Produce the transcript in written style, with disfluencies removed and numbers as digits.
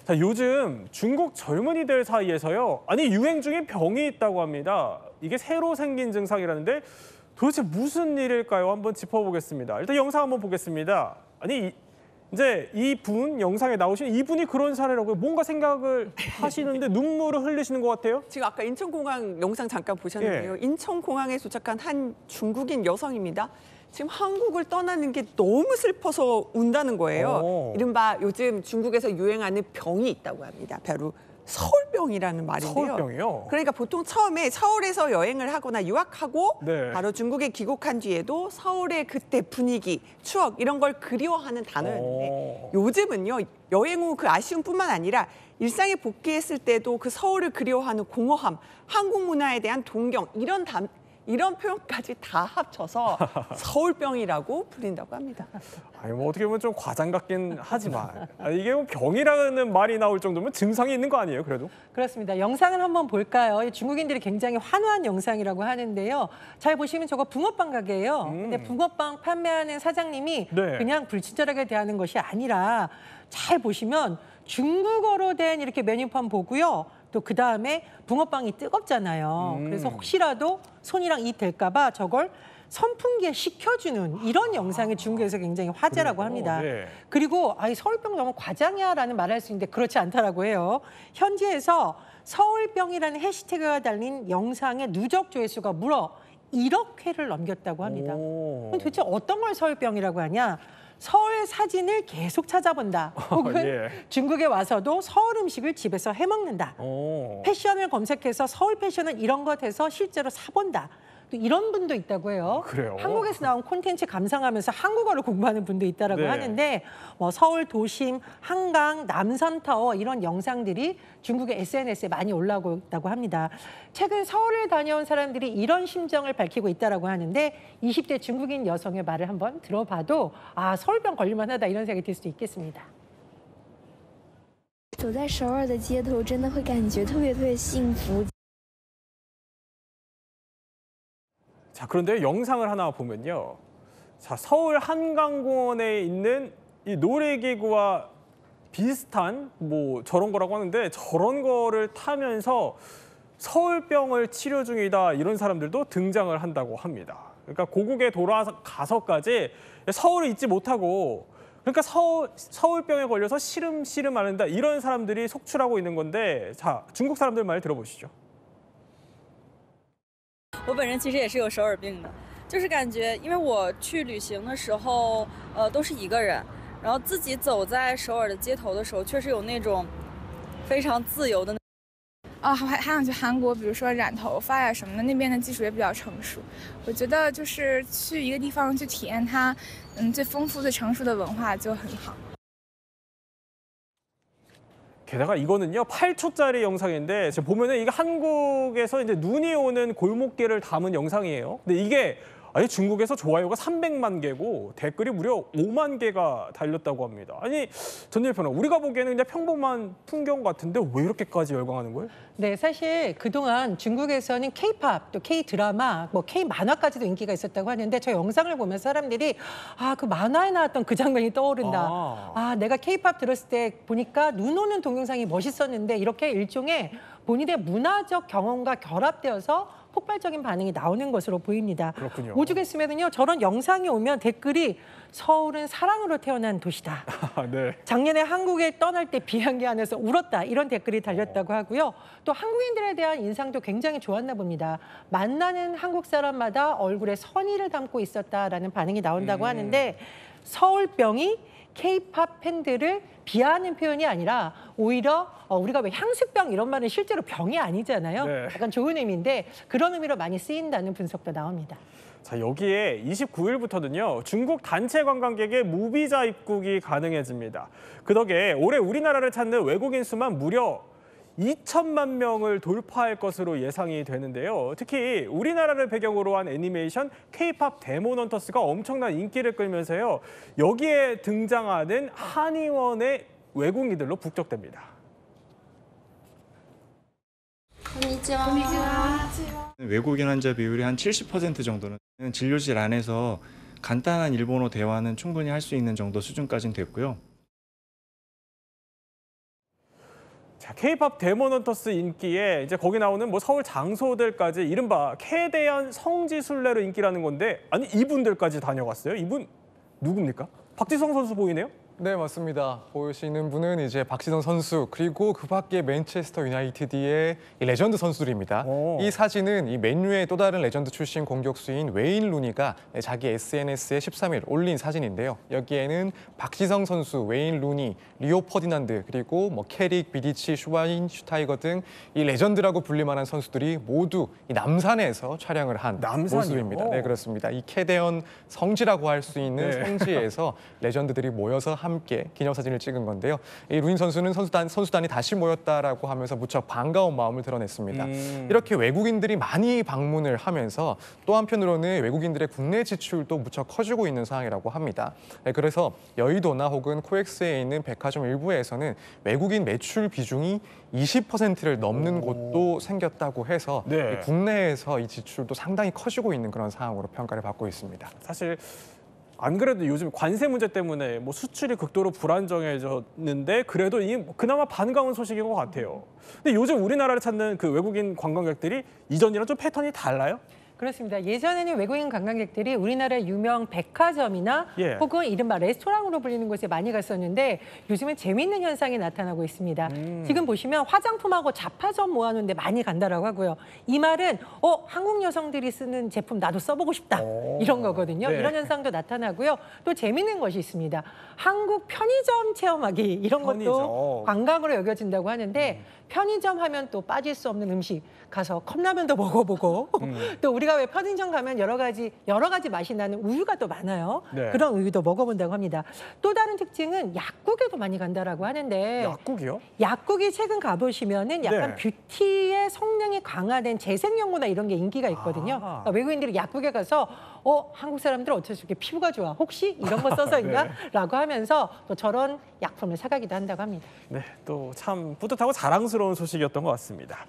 자, 요즘 중국 젊은이들 사이에서요. 아니, 유행 중인 병이 있다고 합니다. 이게 새로 생긴 증상이라는데 도대체 무슨 일일까요? 한번 짚어보겠습니다. 일단 영상 한번 보겠습니다. 아니, 이제 이분 영상에 나오신 이분이 그런 사례라고요. 뭔가 생각을 하시는데 눈물을 흘리시는 것 같아요. 지금 아까 인천공항 영상 잠깐 보셨는데요. 인천공항에 도착한 한 중국인 여성입니다. 지금 한국을 떠나는 게 너무 슬퍼서 운다는 거예요. 이른바 요즘 중국에서 유행하는 병이 있다고 합니다. 바로 서울병이라는 말인데요. 서울병이요? 그러니까 보통 처음에 서울에서 여행을 하거나 유학하고 네. 바로 중국에 귀국한 뒤에도 서울의 그때 분위기, 추억 이런 걸 그리워하는 단어였는데 요즘은요. 여행 후 그 아쉬움뿐만 아니라 일상에 복귀했을 때도 그 서울을 그리워하는 공허함, 한국 문화에 대한 동경 이런 표현까지 다 합쳐서 서울병이라고 불린다고 합니다. 아니, 뭐 어떻게 보면 좀 과장 같긴 하지만 이게 뭐 병이라는 말이 나올 정도면 증상이 있는 거 아니에요, 그래도? 그렇습니다. 영상을 한번 볼까요? 중국인들이 굉장히 환호한 영상이라고 하는데요. 잘 보시면 저거 붕어빵 가게예요. 근데 붕어빵 판매하는 사장님이 네. 그냥 불친절하게 대하는 것이 아니라 잘 보시면 중국어로 된 이렇게 메뉴판 보고요. 또 그다음에 붕어빵이 뜨겁잖아요. 그래서 혹시라도 손이랑 입 댈까 봐 저걸 선풍기에 식혀주는 이런 영상이 중국에서 굉장히 화제라고 합니다. 네. 그리고 서울병 너무 과장이야라는 말을 할 수 있는데 그렇지 않다라고 해요. 현지에서 서울병이라는 해시태그가 달린 영상의 누적 조회수가 무려 1억 회를 넘겼다고 합니다. 그럼 도대체 어떤 걸 서울병이라고 하냐? 서울 사진을 계속 찾아본다. 혹은 예. 중국에 와서도 서울 음식을 집에서 해먹는다. 패션을 검색해서 서울 패션은 이런 것 해서 실제로 사본다. 또 이런 분도 있다고 해요. 그래요? 한국에서 나온 콘텐츠 감상하면서 한국어를 공부하는 분도 있다고 네. 하는데 뭐 서울 도심, 한강, 남산타워 이런 영상들이 중국의 SNS에 많이 올라오고 있다고 합니다. 최근 서울을 다녀온 사람들이 이런 심정을 밝히고 있다고 하는데 20대 중국인 여성의 말을 한번 들어봐도 서울병 걸릴만하다 이런 생각이 들 수도 있겠습니다. 走在首尔的街头，真的会感觉特别幸福。 자, 그런데 영상을 하나 보면요. 자, 서울 한강공원에 있는 이 놀이기구와 비슷한 뭐 저런 거라고 하는데 저런 거를 타면서 서울병을 치료 중이다 이런 사람들도 등장을 한다고 합니다. 그러니까 고국에 돌아가서까지 서울을 잊지 못하고 그러니까 서울병에 걸려서 시름시름 앓는다 이런 사람들이 속출하고 있는 건데 자, 중국 사람들 말 들어보시죠. 我本人其实也是有首尔病的，就是感觉，因为我去旅行的时候，都是一个人，然后自己走在首尔的街头的时候，确实有那种非常自由的。还想去韩国，比如说染头发呀什么的，那边的技术也比较成熟。我觉得就是去一个地方去体验它，最丰富、最成熟的文化就很好。 게다가 이거는요 8초짜리 영상인데 지금 보면은 이게 한국에서 이제 눈이 오는 골목길을 담은 영상이에요. 근데 이게 아니 중국에서 좋아요가 300만 개고 댓글이 무려 5만 개가 달렸다고 합니다. 아니 전일 변호 우리가 보기에는 그냥 평범한 풍경 같은데 왜 이렇게까지 열광하는 거예요? 네, 사실 그동안 중국에서는 K-팝, 또 K-드라마, 뭐 K-만화까지도 인기가 있었다고 하는데 저 영상을 보면 사람들이 그 만화에 나왔던 그 장면이 떠오른다. 내가 K-팝 들었을 때 보니까 눈 오는 동영상이 멋있었는데 이렇게 일종의 본인의 문화적 경험과 결합되어서 폭발적인 반응이 나오는 것으로 보입니다. 그렇군요. 오죽했으면요 저런 영상이 오면 댓글이 서울은 사랑으로 태어난 도시다. 네. 작년에 한국에 떠날 때 비행기 안에서 울었다. 이런 댓글이 달렸다고 하고요. 또 한국인들에 대한 인상도 굉장히 좋았나 봅니다. 만나는 한국 사람마다 얼굴에 선의를 담고 있었다라는 반응이 나온다고 하는데 서울병이 K-팝 팬들을 비하하는 표현이 아니라 오히려 우리가 왜 향수병 이런 말은 실제로 병이 아니잖아요. 네. 약간 좋은 의미인데 그런 의미로 많이 쓰인다는 분석도 나옵니다. 자, 여기에 29일부터는요. 중국 단체 관광객의 무비자 입국이 가능해집니다. 그 덕에 올해 우리나라를 찾는 외국인 수만 무려 2천만 명을 돌파할 것으로 예상이 되는데요. 특히 우리나라를 배경으로 한 애니메이션 K-팝 데몬헌터스가 엄청난 인기를 끌면서요. 여기에 등장하는 한의원의 외국인들로 북적됩니다. 외국인 환자 비율이 한 70% 정도는 진료실 안에서 간단한 일본어 대화는 충분히 할 수 있는 정도 수준까지는 됐고요. 자, K-팝 데모넌터스 인기에 이제 거기 나오는 뭐 서울 장소들까지 이른바 캐대한 성지순례로 인기라는 건데 아니 이분들까지 다녀갔어요? 이분 누굽니까? 박지성 선수 보이네요? 네, 맞습니다. 보시는 분은 이제 박지성 선수 그리고 그 밖에 맨체스터 유나이티드의 이 레전드 선수들입니다. 이 사진은 이 맨유의 또 다른 레전드 출신 공격수인 웨인 루니가 자기 SNS에 13일 올린 사진인데요. 여기에는 박지성 선수, 웨인 루니, 리오 퍼디난드 그리고 뭐 캐릭, 비디치, 슈바인슈타이거 등 이 레전드라고 불릴 만한 선수들이 모두 이 남산에서 촬영을 한 남산이요? 모습입니다. 네, 그렇습니다. 이 캐대언 성지라고 할 수 있는 네. 성지에서 레전드들이 모여서 함께 기념사진을 찍은 건데요. 이 루인 선수는 선수단이 다시 모였다라고 하면서 무척 반가운 마음을 드러냈습니다. 이렇게 외국인들이 많이 방문을 하면서 또 한편으로는 외국인들의 국내 지출도 무척 커지고 있는 상황이라고 합니다. 네, 그래서 여의도나 혹은 코엑스에 있는 백화점 일부에서는 외국인 매출 비중이 20%를 넘는 곳도 생겼다고 해서 네. 국내에서 이 지출도 상당히 커지고 있는 그런 상황으로 평가를 받고 있습니다. 사실 안 그래도 요즘 관세 문제 때문에 뭐 수출이 극도로 불안정해졌는데 그래도 이 그나마 반가운 소식인 것 같아요. 근데 요즘 우리나라를 찾는 그 외국인 관광객들이 이전이랑 좀 패턴이 달라요? 그렇습니다. 예전에는 외국인 관광객들이 우리나라의 유명 백화점이나 예. 혹은 이른바 레스토랑으로 불리는 곳에 많이 갔었는데 요즘은 재미있는 현상이 나타나고 있습니다. 지금 보시면 화장품하고 잡화점 모아놓은 데 많이 간다라고 하고요. 이 말은 한국 여성들이 쓰는 제품 나도 써보고 싶다 이런 거거든요. 네. 이런 현상도 나타나고요. 또 재미있는 것이 있습니다. 한국 편의점 체험하기 이런 편의점. 것도 관광으로 여겨진다고 하는데 편의점 하면 또 빠질 수 없는 음식 가서 컵라면도 먹어보고 또 우리가 왜 편의점 가면 여러 가지 맛이 나는 우유가 또 많아요. 네. 그런 우유도 먹어본다고 합니다. 또 다른 특징은 약국에도 많이 간다라고 하는데 약국이요? 약국이 최근 가보시면은 약간 네. 뷰티의 성능이 강화된 재생연고나 이런 게 인기가 있거든요. 아. 그러니까 외국인들이 약국에 가서 한국 사람들 어째서 이렇게 피부가 좋아? 혹시 이런 거 써서인가? 네. 라고 하면서 또 저런 약품을 사가기도 한다고 합니다. 네, 또 참 뿌듯하고 자랑스러운 소식이었던 것 같습니다.